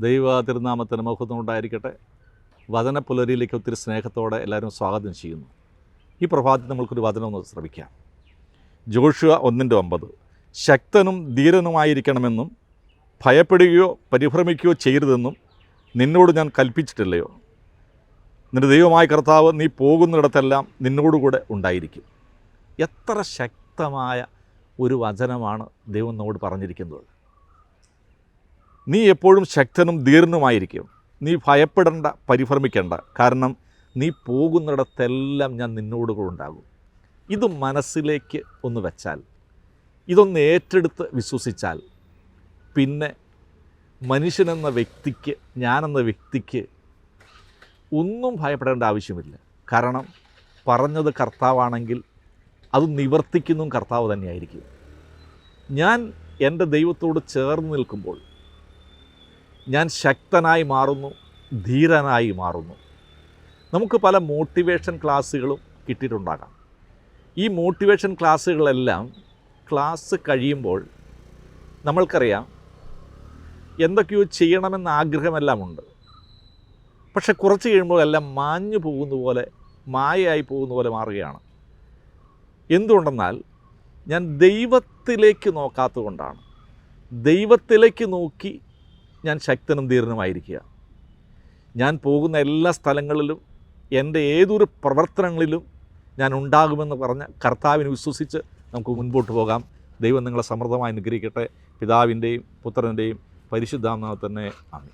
ദൈവ തിരുനാമത്തിന് മഹത്വം ഉണ്ടായിരിക്കട്ടെ. വചനപ്പുലരിയിലേക്ക് ഒത്തിരി സ്നേഹത്തോടെ എല്ലാവരും സ്വാഗതം ചെയ്യുന്നു. ഈ പ്രഭാതത്തിൽ നമ്മൾക്കൊരു വചനം ഒന്ന് ശ്രമിക്കാം. ജോഷുവ 1:9 ശക്തനും ധീരനുമായിരിക്കണമെന്നും ഭയപ്പെടുകയോ പരിഭ്രമിക്കുകയോ ചെയ്യരുതെന്നും നിന്നോട് ഞാൻ കൽപ്പിച്ചിട്ടില്ലയോ? നിന്റെ ദൈവമായ കർത്താവ് നീ പോകുന്നിടത്തെല്ലാം നിന്നോടുകൂടെ ഉണ്ടായിരിക്കും. എത്ര ശക്തമായ ഒരു വചനമാണ് ദൈവം നമ്മോട് പറഞ്ഞിരിക്കുന്നത്. നീ എപ്പോഴും ശക്തനും ധീരനുമായിരിക്കും. നീ ഭയപ്പെടേണ്ട, പരിഭ്രമിക്കേണ്ട. കാരണം നീ പോകുന്നിടത്തെല്ലാം ഞാൻ നിന്നോടുകൂടെ ഉണ്ടാകും. ഇത് മനസ്സിലേക്ക് ഒന്ന് വെച്ചാൽ, ഇതൊന്ന് ഏറ്റെടുത്ത് വിശ്വസിച്ചാൽ, പിന്നെ മനുഷ്യനെന്ന വ്യക്തിക്ക്, ഞാനെന്ന വ്യക്തിക്ക് ഒന്നും ഭയപ്പെടേണ്ട ആവശ്യമില്ല. കാരണം പറഞ്ഞത് കർത്താവാണെങ്കിൽ അത് നിവർത്തിക്കുന്നതും കർത്താവ് തന്നെയായിരിക്കും. ഞാൻ എൻ്റെ ദൈവത്തോട് ചേർന്ന് നിൽക്കുമ്പോൾ ഞാൻ ശക്തനായി മാറുന്നു, ധീരനായി മാറുന്നു. നമുക്ക് പല മോട്ടിവേഷൻ ക്ലാസ്സുകളും കിട്ടിയിട്ടുണ്ടാകാം. ഈ മോട്ടിവേഷൻ ക്ലാസ്സുകളെല്ലാം ക്ലാസ് കഴിയുമ്പോൾ നമ്മൾക്കറിയാം എന്തൊക്കെയോ ചെയ്യണമെന്ന ആഗ്രഹമെല്ലാം ഉണ്ട്. പക്ഷെ കുറച്ച് കഴിയുമ്പോൾ എല്ലാം മാഞ്ഞു പോകുന്ന പോലെ, മായയായി പോകുന്ന പോലെ മാറുകയാണ്. എന്തുകൊണ്ടെന്നാൽ ഞാൻ ദൈവത്തിലേക്ക് നോക്കാത്തത് കൊണ്ടാണ്. ദൈവത്തിലേക്ക് നോക്കി ഞാൻ ശക്തനും ധീരനുമായിരിക്കുക. ഞാൻ പോകുന്ന എല്ലാ സ്ഥലങ്ങളിലും, എൻ്റെ ഏതൊരു പ്രവർത്തനങ്ങളിലും ഞാൻ ഉണ്ടാകുമെന്ന് പറഞ്ഞ കർത്താവിനെ വിശ്വസിച്ച് നമുക്ക് മുൻപോട്ട് പോകാം. ദൈവം നിങ്ങളെ സമൃദ്ധമായി അനുഗ്രഹിക്കട്ടെ. പിതാവിൻ്റെയും പുത്രൻ്റെയും പരിശുദ്ധാത്മാവിൽ തന്നെ ആമേൻ.